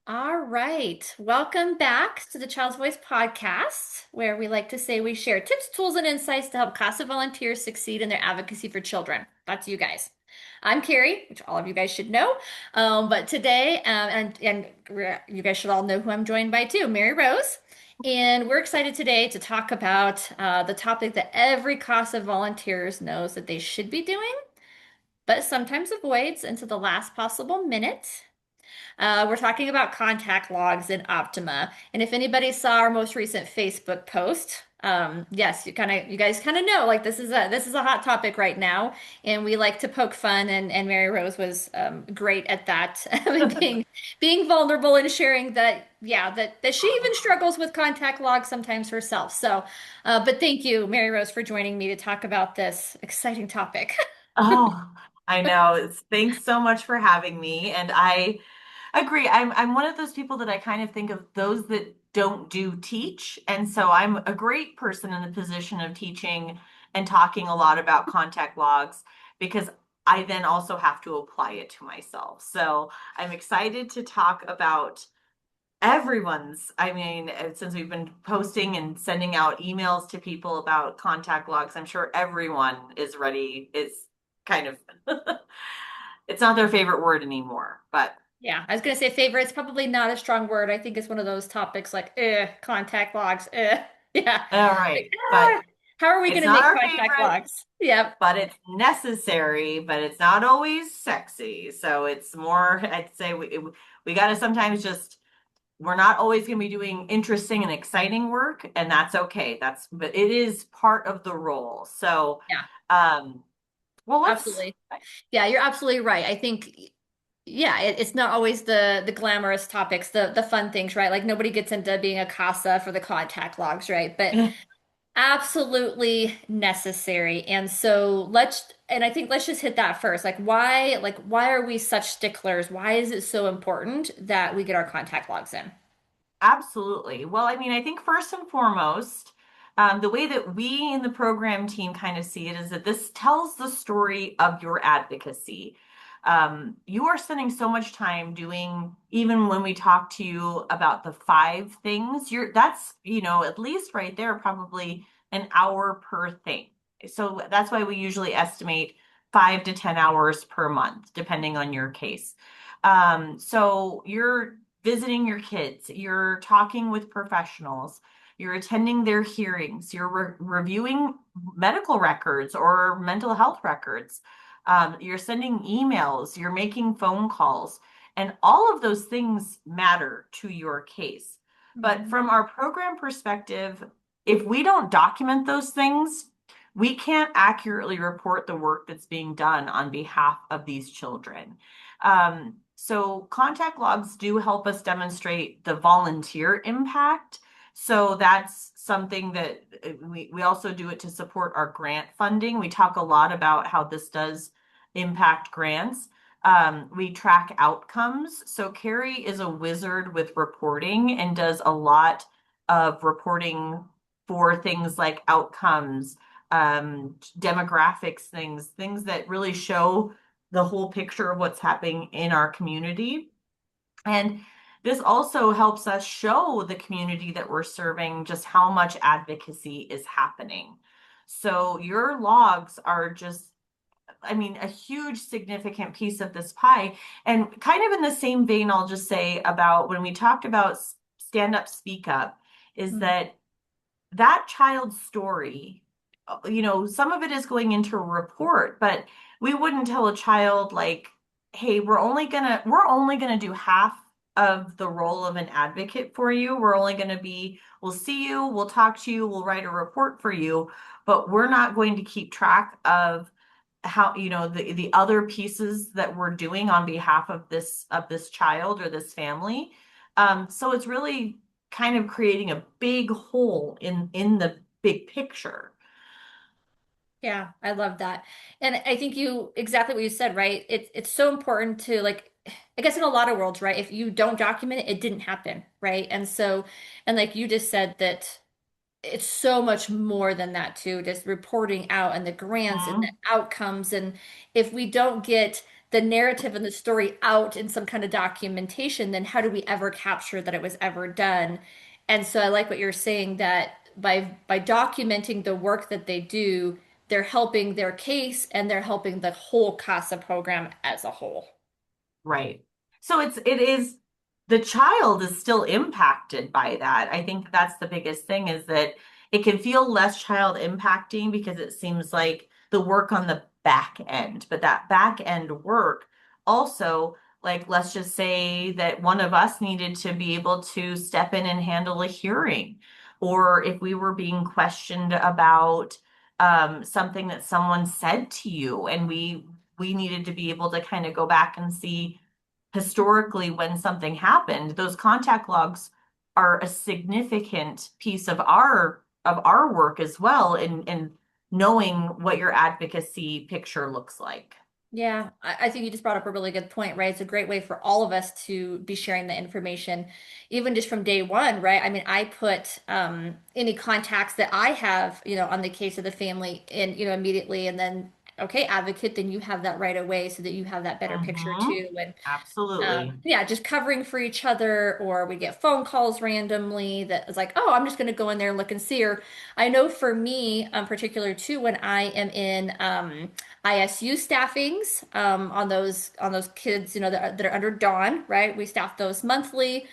All right. Welcome back to the Child's Voice podcast, where we like to say we share tips, tools, and insights to help CASA volunteers succeed in their advocacy for children. That's you guys. I'm Carrie, which all of you guys should know. But today, and you guys should all know who I'm joined by too, Mary Rose. And we're excited today to talk about the topic that every CASA volunteers knows that they should be doing, but sometimes avoids until the last possible minute. We're talking about contact logs in Optima. And if anybody saw our most recent Facebook post, yes, you guys kind of know like this is a hot topic right now, and we like to poke fun. And Mary Rose was great at that, and being vulnerable and sharing that that she even struggles with contact logs sometimes herself. So, but thank you, Mary Rose, for joining me to talk about this exciting topic. Oh, I know. Thanks so much for having me. And I agree. I'm one of those people that I kind of think of those that don't do teach. And so I'm a great person in the position of teaching and talking a lot about contact logs because I then also have to apply it to myself. So I'm excited to talk about since we've been posting and sending out emails to people about contact logs, I'm sure everyone is ready. It's kind of, it's not their favorite word anymore, but Yeah, I was gonna say favorite. It's probably not a strong word. I think it's one of those topics like, contact logs. Yeah. all Like, right. But how are we it's gonna not make our contact favorite, logs? Yep. but it's necessary, but it's not always sexy. So it's more, I'd say we got to sometimes just we're not always going to be doing interesting and exciting work, and that's okay. But it is part of the role. So, Yeah, um, well, let's, absolutely. Yeah, you're absolutely right. I think, yeah, it's not always the glamorous topics, the fun things, right? Like nobody gets into being a CASA for the contact logs, right? But absolutely necessary. And so and I think let's just hit that first. Like why are we such sticklers? Why is it so important that we get our contact logs in? Absolutely. Well, I mean, I think first and foremost, the way that we in the program team kind of see it is that this tells the story of your advocacy. You are spending so much time doing, even when we talk to you about the five things, at least right there, probably an hour per thing. So that's why we usually estimate 5 to 10 hours per month, depending on your case. So you're visiting your kids, you're talking with professionals, you're attending their hearings, you're reviewing medical records or mental health records, you're sending emails, you're making phone calls, and all of those things matter to your case. But Mhm. from our program perspective, if we don't document those things, we can't accurately report the work that's being done on behalf of these children. So contact logs do help us demonstrate the volunteer impact. So that's something that we also do it to support our grant funding. We talk a lot about how this does impact grants. We track outcomes. So Carrie is a wizard with reporting and does a lot of reporting for things like outcomes, demographics, things that really show the whole picture of what's happening in our community. And this also helps us show the community that we're serving just how much advocacy is happening. So your logs are just, I mean, a huge significant piece of this pie. And kind of in the same vein, I'll just say about when we talked about stand up, speak up, is Mhm. that child's story, some of it is going into a report, but we wouldn't tell a child like, hey, we're only gonna do half of the role of an advocate for you. We'll see you, we'll talk to you, we'll write a report for you, but we're not going to keep track of how, the other pieces that we're doing on behalf of this child or this family. So it's really kind of creating a big hole in the big picture. Yeah, I love that. And I think you exactly what you said, right? It's so important to like I guess in a lot of worlds, right? If you don't document it, it didn't happen, right? And so and like you just said that it's so much more than that too, just reporting out and the grants and the Mhm. outcomes. And if we don't get the narrative and the story out in some kind of documentation, then how do we ever capture that it was ever done? And so I like what you're saying that by documenting the work that they do, they're helping their case and they're helping the whole CASA program as a whole. Right. So it is the child is still impacted by that. I think that's the biggest thing is that it can feel less child impacting because it seems like the work on the back end, but that back end work also, like let's just say that one of us needed to be able to step in and handle a hearing, or if we were being questioned about something that someone said to you and we needed to be able to kind of go back and see historically when something happened. Those contact logs are a significant piece of our work as well in knowing what your advocacy picture looks like. Yeah, I think you just brought up a really good point, right? It's a great way for all of us to be sharing the information, even just from day one, right? I mean, I put any contacts that I have, on the case of the family in, immediately, and then, okay, advocate, then you have that right away so that you have that better picture Mm-hmm. too. And Absolutely. yeah, just covering for each other, or we get phone calls randomly that is like, oh, I'm just going to go in there and look and see. Or I know for me, particular too, when I am in ISU staffings on those kids, that are under Dawn, right? We staff those monthly.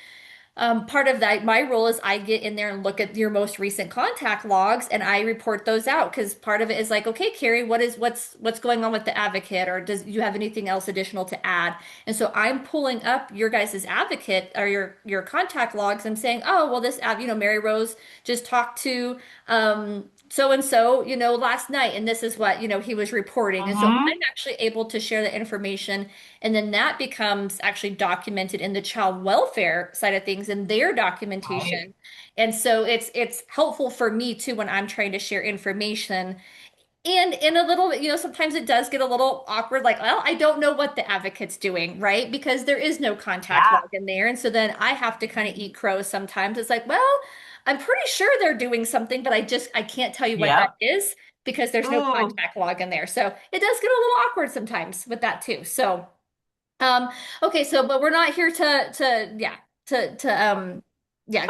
Part of that, my role is I get in there and look at your most recent contact logs and I report those out because part of it is like, okay, Carrie, what's going on with the advocate, or does you have anything else additional to add? And so I'm pulling up your guys' advocate or your contact logs and saying, oh, well, Mary Rose just talked to so and so, last night, and this is what, he was reporting. And so I'm Mm-hmm. actually able to share the information, and then that becomes actually documented in the child welfare side of things in their Right. documentation. And so it's helpful for me too when I'm trying to share information. And in a little bit, sometimes it does get a little awkward, like, well, I don't know what the advocate's doing, right? Because there is no contact Yeah. log in there. And so then I have to kind of eat crow sometimes. It's like, well, I'm pretty sure they're doing something, but I can't tell you what that Yep. is because there's no Ooh. contact log in there. So it does get a little awkward sometimes with that too. So um, okay, so but we're not here to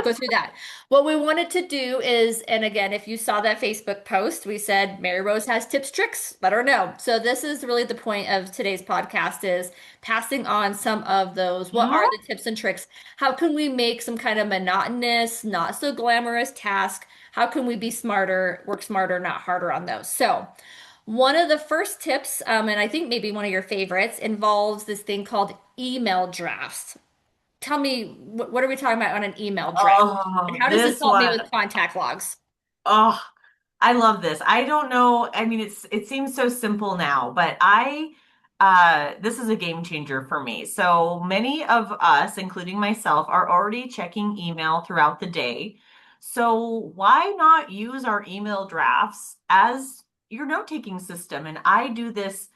go through that. What we wanted to do is, and again, if you saw that Facebook post, we said Mary Rose has tips, tricks, let her know. So this is really the point of today's podcast is passing on some of those. What are Mhm. the tips and tricks? How can we make some kind of monotonous, not so glamorous task? How can we be smarter, work smarter, not harder on those? So one of the first tips, and I think maybe one of your favorites, involves this thing called email drafts. Tell me, what are we talking about on an email draft? And Oh, how does this this help me one. with contact logs? Oh, I love this. I don't know. I mean, it seems so simple now, but this is a game changer for me. So many of us, including myself, are already checking email throughout the day. So why not use our email drafts as your note-taking system? And I do this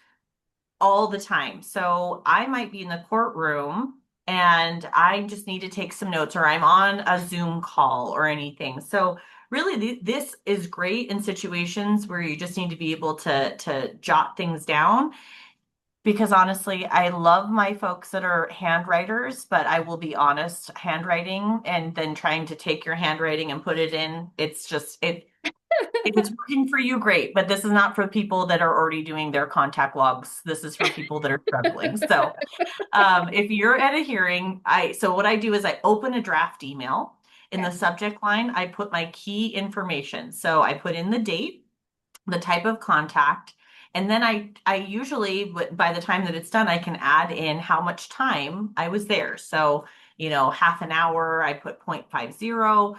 all the time. So I might be in the courtroom and I just need to take some notes, or I'm on a Zoom call or anything. So really this is great in situations where you just need to be able to jot things down, because honestly, I love my folks that are handwriters, but I will be honest, handwriting and then trying to take your handwriting and put it in, it's just it if it's working for you, great, but this is not for people that are already doing their contact logs. This is for people that are struggling. So, if you're at a hearing, so what I do is I open a draft email. In the Okay. subject line, I put my key information. So I put in the date, the type of contact, and then I usually, by the time that it's done, I can add in how much time I was there. So, half an hour, I put 0.50,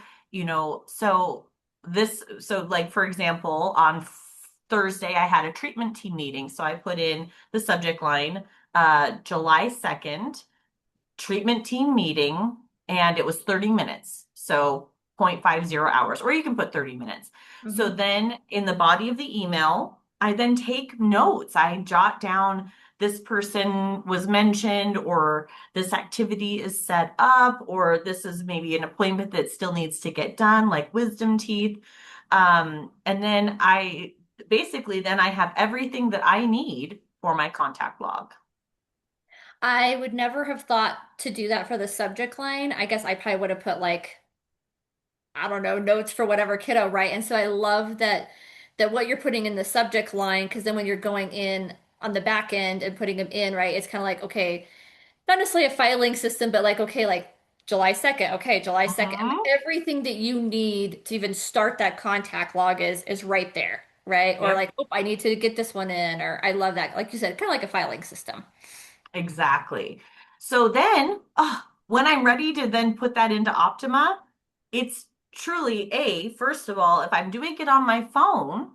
so like for example, on Thursday, I had a treatment team meeting. So I put in the subject line, July 2nd, treatment team meeting, and it was 30 minutes. So 0.50 hours, or you can put 30 minutes. So Mhm. then in the body of the email, I then take notes. I jot down this person was mentioned, or this activity is set up, or this is maybe an appointment that still needs to get done, like wisdom teeth. And then I basically then I have everything that I need for my contact log. I would never have thought to do that for the subject line. I guess I probably would have put like, I don't know, notes for whatever kiddo, right? And so I love that what you're putting in the subject line, because then when you're going in on the back end and putting them in, right, it's kind of like, okay, not necessarily a filing system, but like, okay, like July 2nd, okay, July 2nd. And Hmm. everything that you need to even start that contact log is right there, right? Or Yep. like, oh, I need to get this one in, or I love that. Like you said, kind of like a filing system. Exactly. So then, when I'm ready to then put that into Optima, it's truly first of all, if I'm doing it on my phone,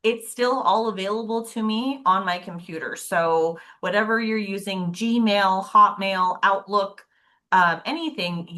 it's still all available to me on my computer. So whatever you're using, Gmail, Hotmail, Outlook, anything,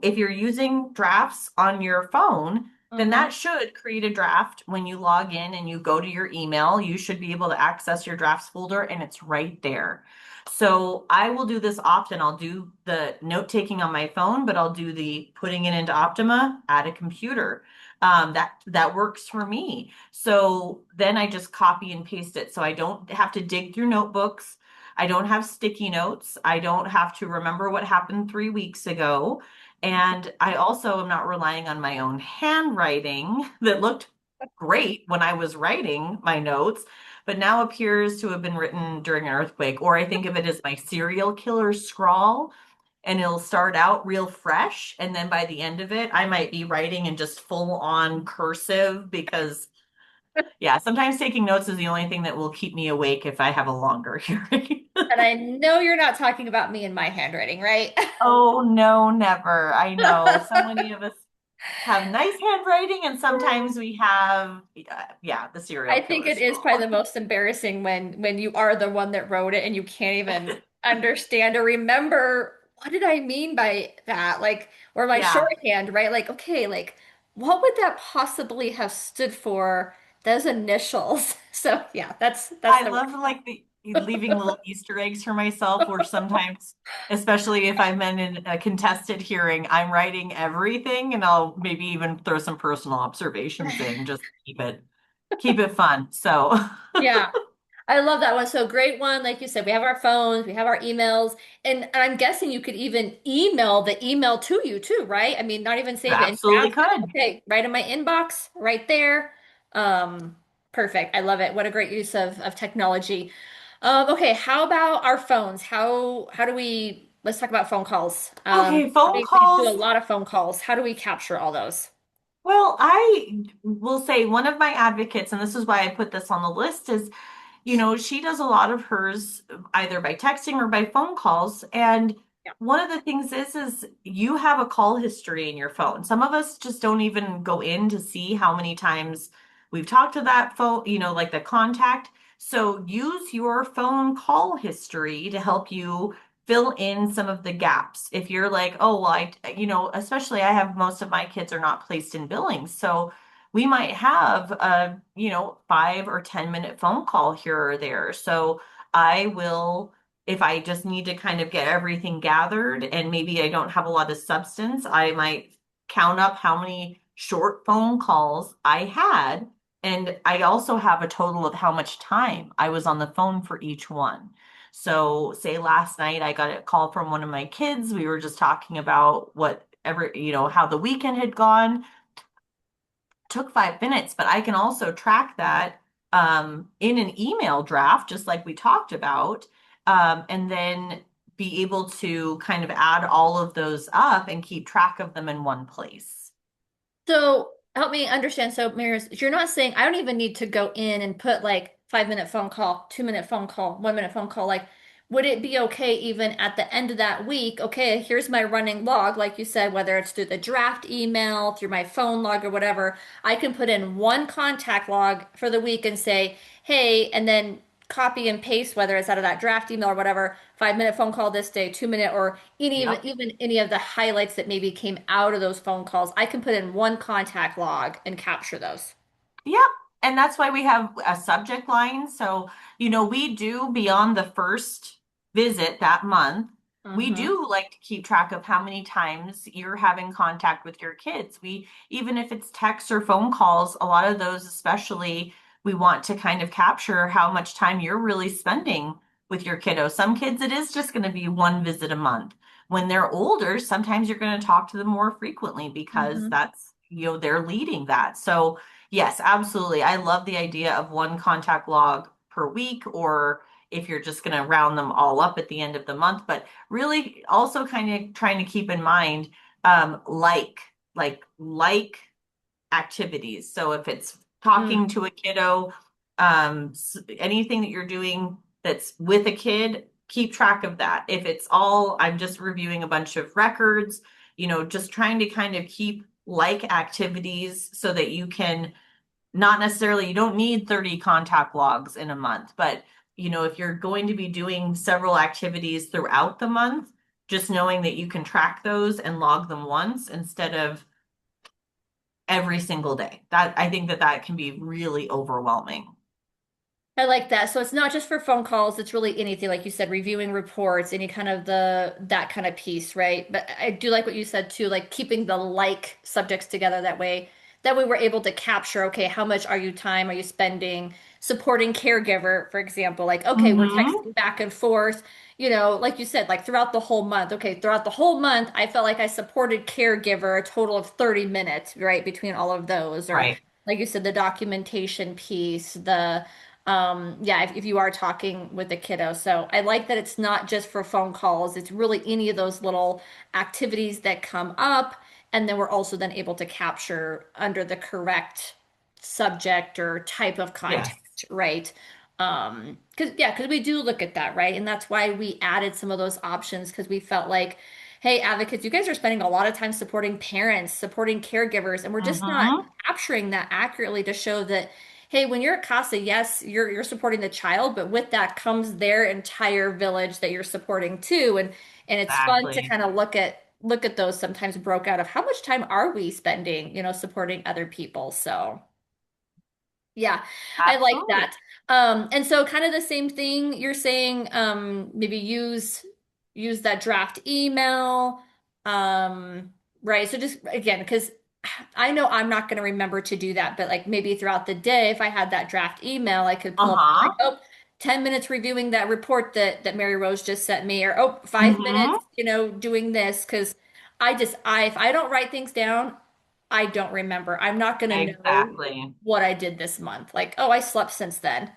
if you're using drafts on your phone, then Mm-hmm. that should create a draft when you log in and you go to your email. You should be able to access your drafts folder and it's right there. So I will do this often. I'll do the note taking on my phone, but I'll do the putting it into Optima at a computer. That works for me. So then I just copy and paste it. So I don't have to dig through notebooks. I don't have sticky notes. I don't have to remember what happened 3 weeks ago. And I also am not relying on my own handwriting that looked great when I was writing my notes but now appears to have been written during an earthquake. Or I think of it as my serial killer scrawl, and it'll start out real fresh. And then by the end of it, I might be writing in just full on cursive because, yeah, sometimes taking notes is the only thing that will keep me awake if I have a longer hearing. And I know you're not talking about me and my handwriting, right? Oh, no, never. I know so many of us have nice handwriting, and sometimes we have, yeah, the serial I think killer it is probably scrawl. the most embarrassing when you are the one that wrote it and you can't even understand or remember what did I mean by that? Like, or my Yeah. shorthand, right? Like, okay, like what would that possibly have stood for? Those initials. So yeah, that's I the love like the leaving little Easter eggs for myself, where sometimes, especially if I'm in a contested hearing, I'm writing everything and I'll maybe even throw some personal observations in, just to keep it fun. So yeah. I love that one. So great one. Like you said, we have our phones, we have our emails, and I'm guessing you could even email the email to you too, right? I mean, not even you save it in absolutely drafts. Just, could. okay, right in my inbox, right there. Um, Perfect. I love it. What a great use of technology. Okay, how about our phones? How do we let's talk about phone calls. Okay, phone We do a calls. lot of phone calls. How do we capture all those? Well, I will say one of my advocates, and this is why I put this on the list, is she does a lot of hers either by texting or by phone calls. And Yeah. one of the things is you have a call history in your phone. Some of us just don't even go in to see how many times we've talked to that phone, like the contact. So use your phone call history to help you fill in some of the gaps. If you're like, oh, well, especially I have most of my kids are not placed in billings. So we might have a 5 or 10 minute phone call here or there. So I will, if I just need to kind of get everything gathered and maybe I don't have a lot of substance, I might count up how many short phone calls I had. And I also have a total of how much time I was on the phone for each one. So, say last night I got a call from one of my kids. We were just talking about how the weekend had gone. Took 5 minutes, but I can also track that in an email draft, just like we talked about, and then be able to kind of add all of those up and keep track of them in one place. So help me understand. So, Maris, you're not saying I don't even need to go in and put like 5 minute phone call, 2 minute phone call, 1 minute phone call. Like, would it be okay even at the end of that week? Okay, here's my running log, like you said, whether it's through the draft email, through my phone log or whatever, I can put in one contact log for the week and say, hey, and then copy and paste, whether it's out of that draft email or whatever, 5 minute phone call this day, 2 minute, or Yep. even any of the highlights that maybe came out of those phone calls. I can put in one contact log and capture those. Yep. And that's why we have a subject line. So, we do beyond the first visit that month, we Mm-hmm. do like to keep track of how many times you're having contact with your kids. Even if it's texts or phone calls, a lot of those, especially, we want to kind of capture how much time you're really spending with your kiddo. Some kids, it is just going to be one visit a month. When they're older, sometimes you're going to talk to them more frequently because Hmm. that's, they're leading that. So, yes, absolutely. I love the idea of one contact log per week, or if you're just going to round them all up at the end of the month, but really also kind of trying to keep in mind like activities. So if it's Mm. talking to a kiddo, anything that you're doing that's with a kid, keep track of that. If it's all, I'm just reviewing a bunch of records, just trying to kind of keep like activities so that you can not necessarily, you don't need 30 contact logs in a month, but if you're going to be doing several activities throughout the month, just knowing that you can track those and log them once instead of every single day. That I think that that can be really overwhelming. I like that. So it's not just for phone calls, it's really anything, like you said, reviewing reports, any kind of that kind of piece, right? But I do like what you said too, like keeping the like subjects together that way we're able to capture, okay, how much are you spending supporting caregiver, for example, like, okay, we're Mm-hmm. texting back and forth, like you said, like throughout the whole month. Okay, throughout the whole month, I felt like I supported caregiver a total of 30 minutes, right, between all of those, or Right. like you said, the documentation piece, yeah, if you are talking with a kiddo. So I like that it's not just for phone calls. It's really any of those little activities that come up. And then we're also then able to capture under the correct subject or type of Yes. contact, right? Because we do look at that, right? And that's why we added some of those options because we felt like, hey, advocates, you guys are spending a lot of time supporting parents, supporting caregivers, and we're just not Mm-hmm. capturing that accurately to show that hey, when you're at CASA, yes, you're supporting the child, but with that comes their entire village that you're supporting too. And it's fun to Exactly. kind of look at those sometimes broke out of how much time are we spending, supporting other people. So yeah, I like Absolutely. that. And so kind of the same thing you're saying, maybe use that draft email. Right. So just again, because I know I'm not going to remember to do that, but like maybe throughout the day, if I had that draft email, I could pull up like, Uh-huh. oh, 10 minutes reviewing that report that Mary Rose just sent me, or oh, 5 minutes, Mm-hmm. doing this. Because if I don't write things down, I don't remember. I'm not going to know Exactly. what I did this month. Like, oh, I slept since then.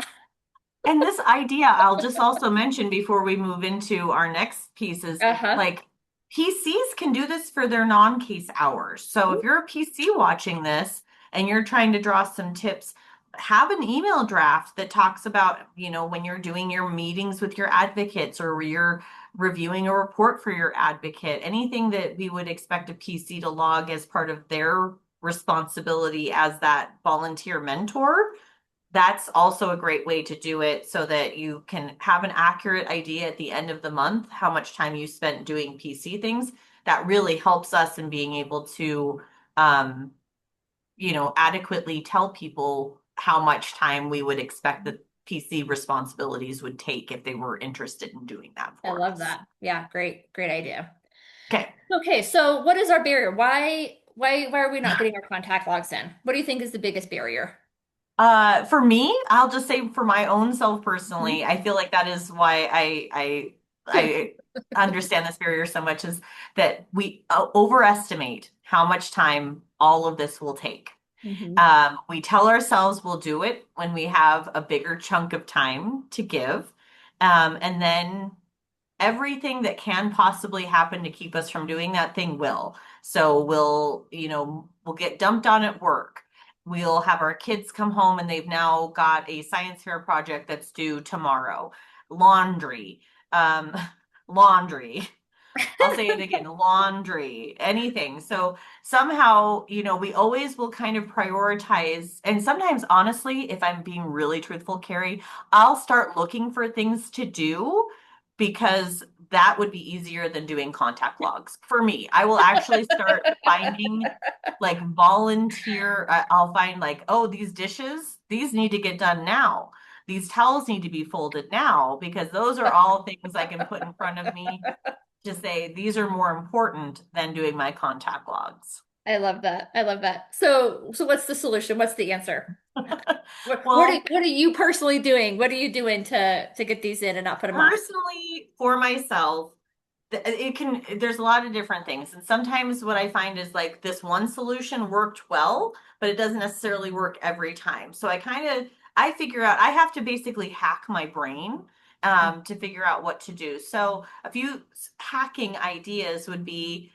And this idea, I'll just also mention before we move into our next piece is Uh-huh. like PCs can do this for their non-case hours. So if you're a PC watching this and you're trying to draw some tips, have an email draft that talks about, when you're doing your meetings with your advocates or you're reviewing a report for your advocate, anything that we would expect a PC to log as part of their responsibility as that volunteer mentor. That's also a great way to do it so that you can have an accurate idea at the end of the month how much time you spent doing PC things. That really helps us in being able to, um, adequately tell people how much time we would expect the PC responsibilities would take if they were interested in doing that I for love us. that. Yeah, great idea. Okay. Okay, so what is our barrier? Why are we not getting our contact logs in? What do you think is the biggest barrier? For me, I'll just say for my own self personally, Mhm. I feel like that is why I understand this barrier so much is that we overestimate how much time all of this will take. Mhm. We tell ourselves we'll do it when we have a bigger chunk of time to give. And then everything that can possibly happen to keep us from doing that thing will. So we'll get dumped on at work. We'll have our kids come home and they've now got a science fair project that's due tomorrow. Laundry, um, laundry. I'll say it again, laundry, anything. So somehow, we always will kind of prioritize. And sometimes, honestly, if I'm being really truthful, Carrie, I'll start looking for things to do because that would be easier than doing contact logs for me. I will actually start finding like volunteer, I'll find like, oh, these dishes, these need to get done now. These towels need to be folded now because those are all things I can put in front of me to say these are more important than doing my contact logs. I love that. I love that. So what's the solution? What's the answer? Well, What are you personally doing? What are you doing to get these in and not put them off? personally, for myself, there's a lot of different things. And sometimes what I find is like this one solution worked well, but it doesn't necessarily work every time. So I figure out, I have to basically hack my brain to figure out what to do. So a few hacking ideas would be,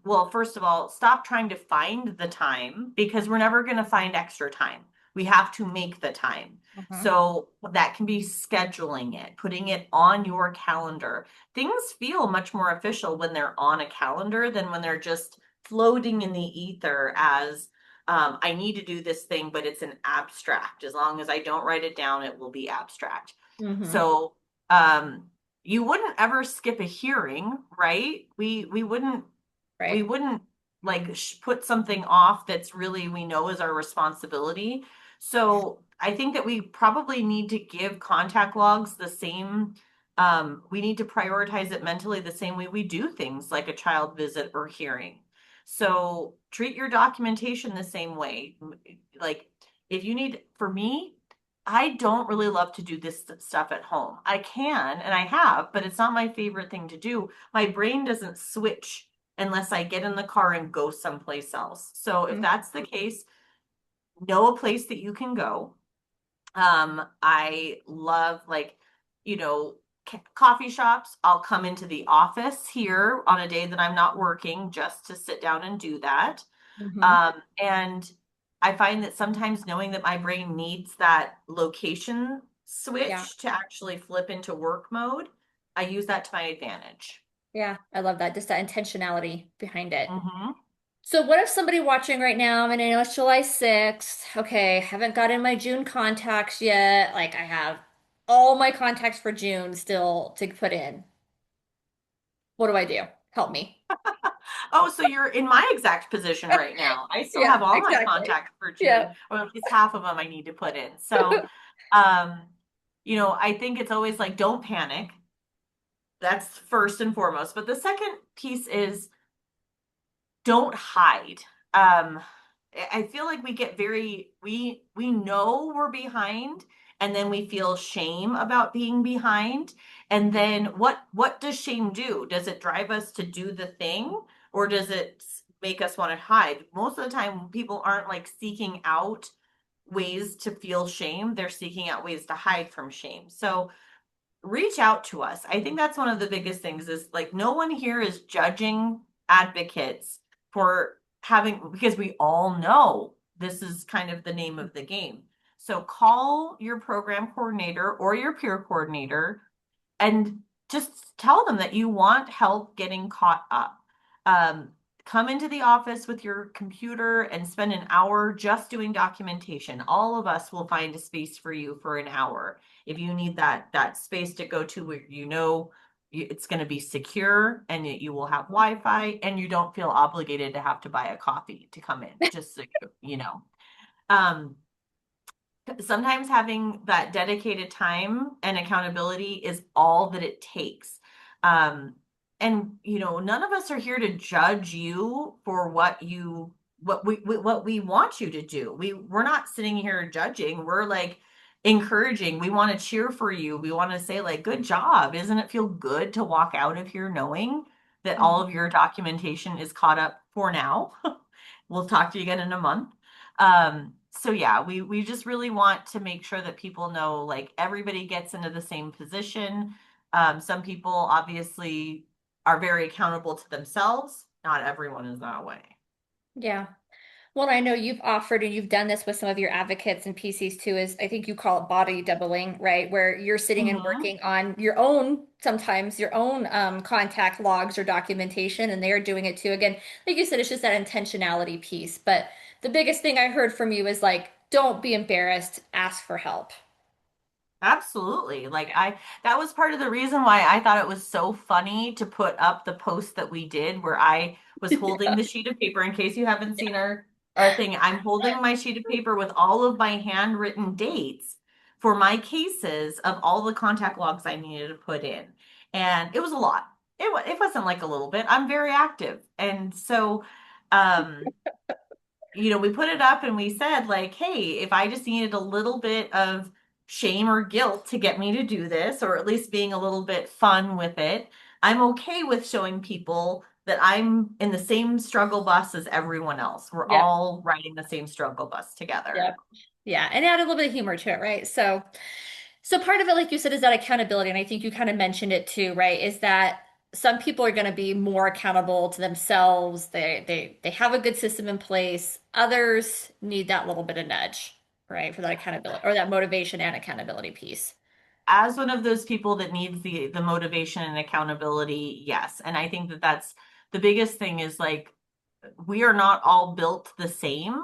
well, first of all, stop trying to find the time because we're never going to find extra time. We have to make the time. Mhm. So that can be scheduling it, putting it on your calendar. Things feel much more official when they're on a calendar than when they're just floating in the ether as I need to do this thing, but it's an abstract. As long as I don't write it down, it will be abstract. Hmm. So um, you wouldn't ever skip a hearing, right? We Right. wouldn't like put something off that's really we know is our responsibility. So I think that we probably need to give contact logs the same. We need to prioritize it mentally the same way we do things like a child visit or hearing. So treat your documentation the same way. Like if you need, for me, I don't really love to do this stuff at home. I can and I have, but it's not my favorite thing to do. My brain doesn't switch unless I get in the car and go someplace else. So if Mhm. that's the case, know a place that you can go. I love like, you know, coffee shops. I'll come into the office here on a day that I'm not working just to sit down and do that. Hmm. And I find that sometimes knowing that my brain needs that location Yeah. switch to actually flip into work mode, I use that to my advantage. Yeah. I love that. Just that intentionality behind it. Mm-hmm. So what if somebody watching right now, and I know it's July 6th. Okay, haven't gotten my June contacts yet. Like I have all my contacts for June still to put in. What do I do? Help me. Oh, so you're in my exact position right now. I still Yeah, have all my exactly. contacts for Yeah. June, or at least half of them I need to put in. So, um, I think it's always like, don't panic. That's first and foremost. But the second piece is don't hide. Um, I feel like we get we know we're behind and then we feel shame about being behind. And then what does shame do? Does it drive us to do the thing or does it make us want to hide? Most of the time people aren't like seeking out ways to feel shame. They're seeking out ways to hide from shame. So reach out to us. I think that's one of the biggest things is like no one here is judging advocates for having because we all know this is kind of the name of the game. So call your program coordinator or your peer coordinator and just tell them that you want help getting caught up. Um, Come into the office with your computer and spend an hour just doing documentation. All of us will find a space for you for an hour. If you need that space to go to where it's going to be secure and you will have Wi-Fi and you don't feel obligated to have to buy a coffee to come in, just so you know. Um, Sometimes having that dedicated time and accountability is all that it takes. Um, and none of us are here to judge you for what we want you to do. We're not sitting here judging. We're like encouraging. We want to cheer for you. We want to say like, good job. Isn't it feel good to walk out of here knowing that all Mhm. of your documentation is caught up for now? We'll talk to you again in a month. So yeah, we just really want to make sure that people know like everybody gets into the same position. Some people obviously are very accountable to themselves. Not everyone is that way. Yeah. Well, I know you've offered and you've done this with some of your advocates and PCs too, is I think you call it body doubling, right? Where you're sitting and Hmm. working on your own, sometimes your own contact logs or documentation, and they are doing it too. Again, like you said, it's just that intentionality piece. But the biggest thing I heard from you is like, don't be embarrassed, ask for help. Absolutely. That was part of the reason why I thought it was so funny to put up the post that we did where I was holding the sheet of paper. In case you haven't seen our thing, I'm holding my sheet of paper with all of my handwritten dates for my cases of all the contact logs I needed to put in. And it was a lot. It wasn't like a little bit. I'm very active. And so Um, we put it up and we said, like, hey, if I just needed a little bit of shame or guilt to get me to do this, or at least being a little bit fun with it, I'm okay with showing people that I'm in the same struggle bus as everyone else. We're Yep. all riding the same struggle bus together. Yep. Yeah. And add a little bit of humor to it, right? So part of it, like you said, is that accountability. And I think you kind of mentioned it too, right? Is that some people are going to be more accountable to themselves. They have a good system in place. Others need that little bit of nudge, right? For that accountability or that motivation and accountability piece. As one of those people that needs the motivation and accountability, yes. And I think that that's the biggest thing is like we are not all built the same.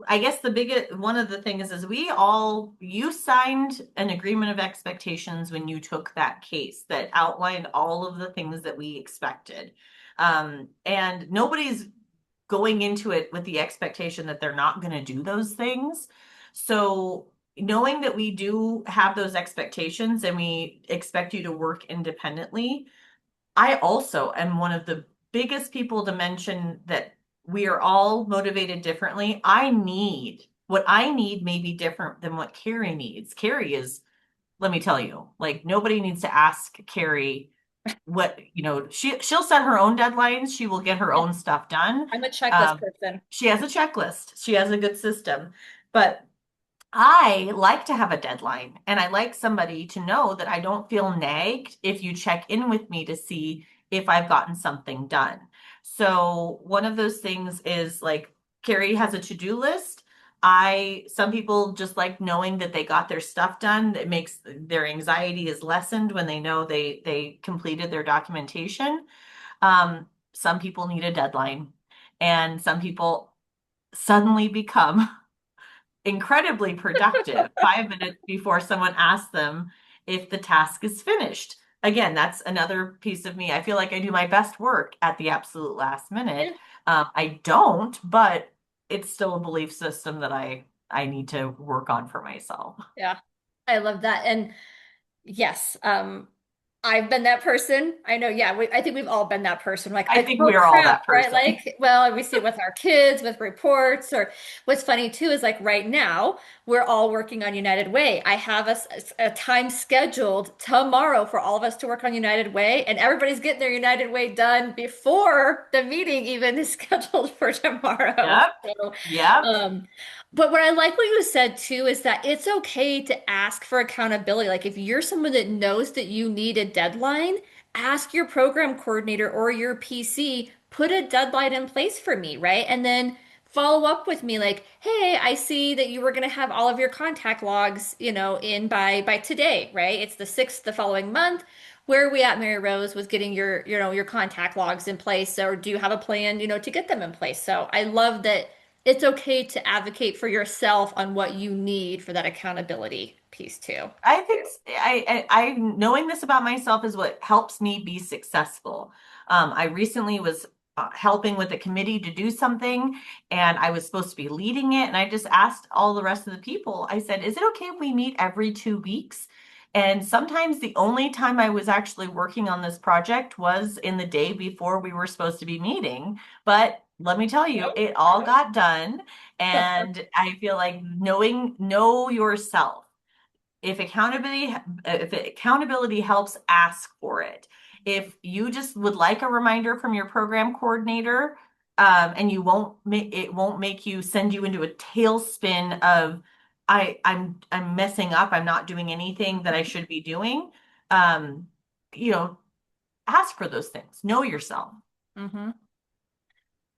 I guess the biggest one of the things is you signed an agreement of expectations when you took that case that outlined all of the things that we expected. And nobody's going into it with the expectation that they're not going to do those things. So knowing that we do have those expectations and we expect you to work independently, I also am one of the biggest people to mention that we are all motivated differently. What I need may be different than what Carrie needs. Carrie is, let me tell you, like nobody needs to ask Carrie what, she'll set her own deadlines. She will get her Yeah. own stuff done. I'm a checklist Um, person. she has a checklist. She has a good system. But I like to have a deadline and I like somebody to know that I don't feel nagged if you check in with me to see if I've gotten something done. So one of those things is like Carrie has a to-do list. Some people just like knowing that they got their stuff done. It makes their anxiety is lessened when they know they completed their documentation. Some people need a deadline and some people suddenly become incredibly productive 5 minutes before someone asks them if the task is finished. Again, that's another piece of me. I feel like I do my best work at the absolute last minute. Yeah. I don't, but it's still a belief system that I need to work on for myself. Yeah. I love that. And yes, I've been that person. I know, yeah, I think we've all been that person. I Like, think oh we are all crap, that right? person. Like, well, we see it with our kids, with reports, or what's funny too is like right now, we're all working on United Way. I have a time scheduled tomorrow for all of us to work on United Way, and everybody's getting their United Way done before the meeting even is scheduled for tomorrow. Yep. So, Yep. um, but what I like what you said too is that it's okay to ask for accountability. Like if you're someone that knows that you need a deadline, ask your program coordinator or your PC, put a deadline in place for me, right? And then follow up with me like, "Hey, I see that you were going to have all of your contact logs, in by today, right? It's the 6th the following month. Where are we at, Mary Rose, with getting your contact logs in place, or do you have a plan, to get them in place?" So I love that it's okay to advocate for yourself on what you need for that accountability piece too. I think I knowing this about myself is what helps me be successful. I recently was helping with a committee to do something, and I was supposed to be leading it. And I just asked all the rest of the people. I said, "Is it okay if we meet every 2 weeks?" And sometimes the only time I was actually working on this project was in the day before we were supposed to be meeting. But let me tell you, it all got done. And I feel like know yourself if accountability helps, ask for it. If you just would like a reminder from your program coordinator, and it won't make you send you into a tailspin of I'm messing up, I'm not doing anything that I should be doing. Um, you know, ask for those things. Know yourself. Mm-hmm.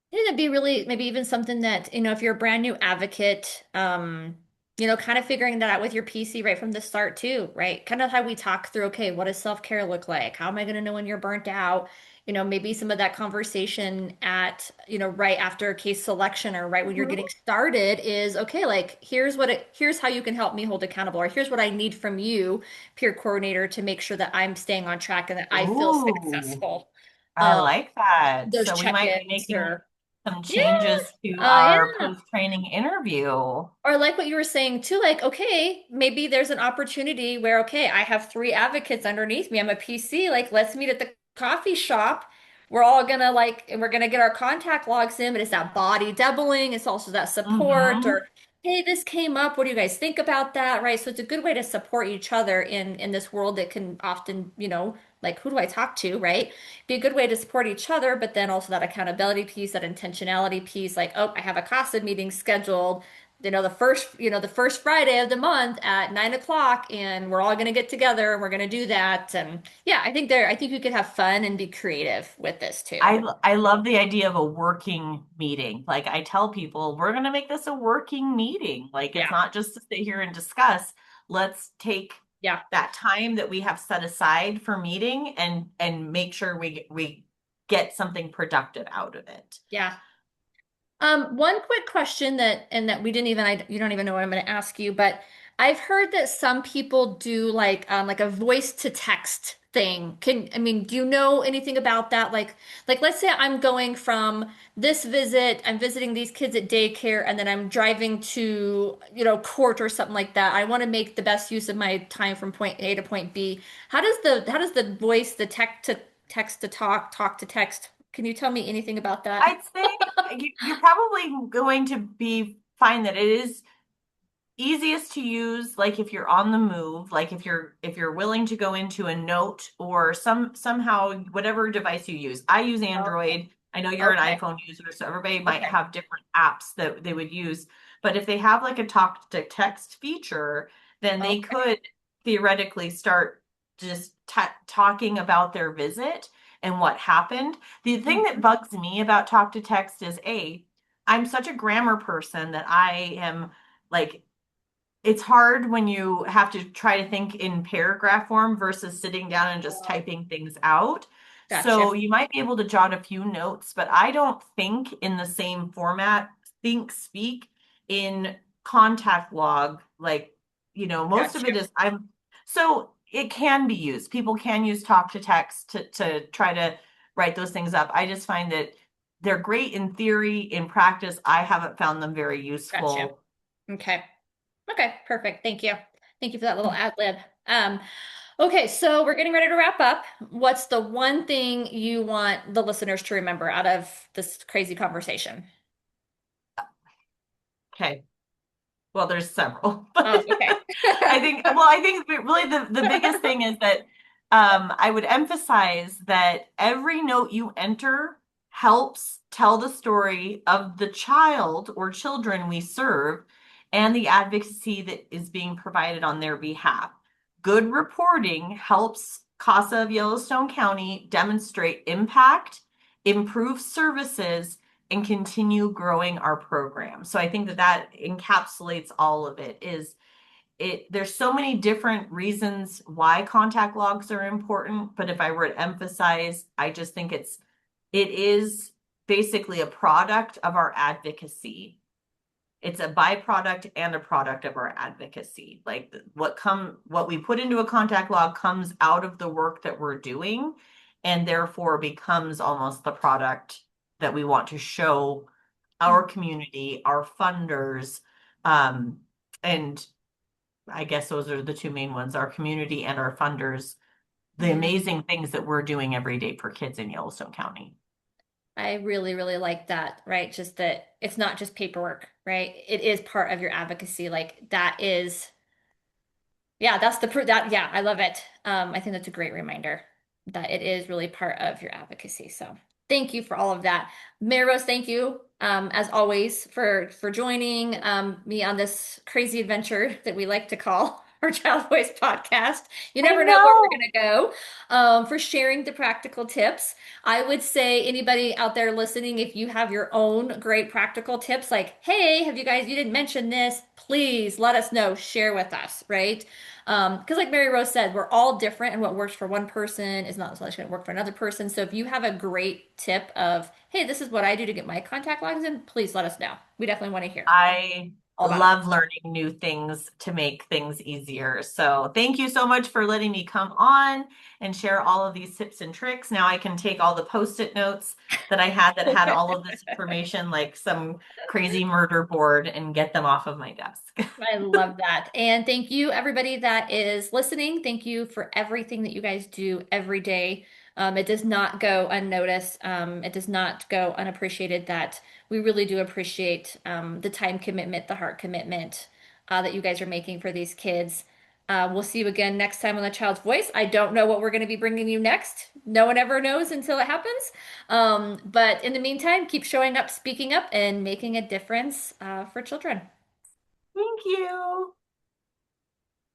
It'd be really maybe even something that, if you're a brand new advocate, kind of figuring that out with your PC right from the start too, right? Kind of how we talk through, okay, what does self-care look like? How am I going to know when you're burnt out? Maybe some of that conversation at, right after case selection or right when you're Mhm. getting started is, okay, like here's how you can help me hold accountable, or here's what I need from you, peer coordinator, to make sure that I'm staying on track and that I feel Ooh, successful. I Um, like that. those So we might be check-ins making or some yeah. changes to our Yeah. post-training interview. Or like what you were saying too, like, okay, maybe there's an opportunity where, okay, I have three advocates underneath me. I'm a PC. Like, let's meet at the coffee shop we're all gonna like, and we're gonna get our contact logs in, but it's that body doubling. It's also that support Mm-hmm. or, hey, this came up. What do you guys think about that? Right. So it's a good way to support each other in this world that can often, like who do I talk to, right? Be a good way to support each other, but then also that accountability piece, that intentionality piece, like, oh, I have a CASA meeting scheduled, the first Friday of the month at 9 o'clock, and we're all going to get together and we're going to do that. And yeah, I think you could have fun and be creative with this too. I love the idea of a working meeting. Like I tell people, we're going to make this a working meeting. Like it's Yeah. not just to sit here and discuss. Let's take Yeah. that time that we have set aside for meeting and make sure we get something productive out of it. Yeah. One quick question that we didn't even, you don't even know what I'm going to ask you, but I've heard that some people do like a voice to text thing. Do you know anything about that? Like let's say I'm going from this visit, I'm visiting these kids at daycare, and then I'm driving to, court or something like that. I want to make the best use of my time from point A to point B. How does the voice, the text to talk to text? Can you tell me anything about that? I'd say you're probably going to be fine that it is easiest to use like if you're on the move, like if you're willing to go into a note or somehow whatever device you use. I use Okay. Android. I know you're an Okay. iPhone user, so everybody might Okay. have different apps that they would use. But if they have like a talk to text feature, then they Okay. could theoretically start just talking about their visit and what happened. The thing that Mhm. bugs me about talk to text is I'm such a grammar person that I am like it's hard when you have to try to think in paragraph form versus sitting down and just Oh, typing things out. gotcha. So you might be able to jot a few notes, but I don't think in the same format, think, speak in contact log. Like, most of Gotcha. it is so it can be used. People can use talk to text to try to write those things up. I just find that they're great in theory. In practice, I haven't found them very Gotcha. useful. Okay. Okay. Perfect. Thank you. Thank you for that little ad lib. Um, okay, so we're getting ready to wrap up. What's the one thing you want the listeners to remember out of this crazy conversation? Okay. Well, there's several, but Oh, okay. I think really the biggest thing is that I would emphasize that every note you enter helps tell the story of the child or children we serve and the advocacy that is being provided on their behalf. Good reporting helps CASA of Yellowstone County demonstrate impact, improve services, and continue growing our program. So I think that that encapsulates all of it is there's so many different reasons why contact logs are important, but if I were to emphasize, I just think it is basically a product of our advocacy. It's a byproduct and a product of our advocacy. Like what we put into a contact log comes out of the work that we're doing and therefore becomes almost the product that we want to show our community, our funders, and I guess those are the two main ones, our community and our funders, the Mhm. amazing things that we're doing every day for kids in Yellowstone County. I really, really like that, right? Just that it's not just paperwork, right? It is part of your advocacy. Like that is, yeah, that's the proof that, yeah, I love it. I think that's a great reminder that it is really part of your advocacy. So thank you for all of that. Mary Rose, thank you, as always, for joining me on this crazy adventure that we like to call our Child Voice podcast. You I never know where we're know. going to go, for sharing the practical tips. I would say anybody out there listening, if you have your own great practical tips, like, hey, you didn't mention this, please let us know, share with us, right? Because like Mary Rose said, we're all different, and what works for one person is not necessarily going to work for another person. So if you have a great tip of, hey, this is what I do to get my contact logs in, please let us know. We definitely want to hear I all about it. love learning new things to make things easier. So thank you so much for letting me come on and share all of these tips and tricks. Now I can take all the post-it notes that I had that had all of this information, like some crazy murder board, and get them off of my desk. I love that. And thank you, everybody that is listening. Thank you for everything that you guys do every day. It does not go unnoticed. It does not go unappreciated that we really do appreciate the time commitment, the heart commitment that you guys are making for these kids. We'll see you again next time on The Child's Voice. I don't know what we're going to be bringing you next. No one ever knows until it happens. But in the meantime, keep showing up, speaking up, and making a difference for children. Thank you.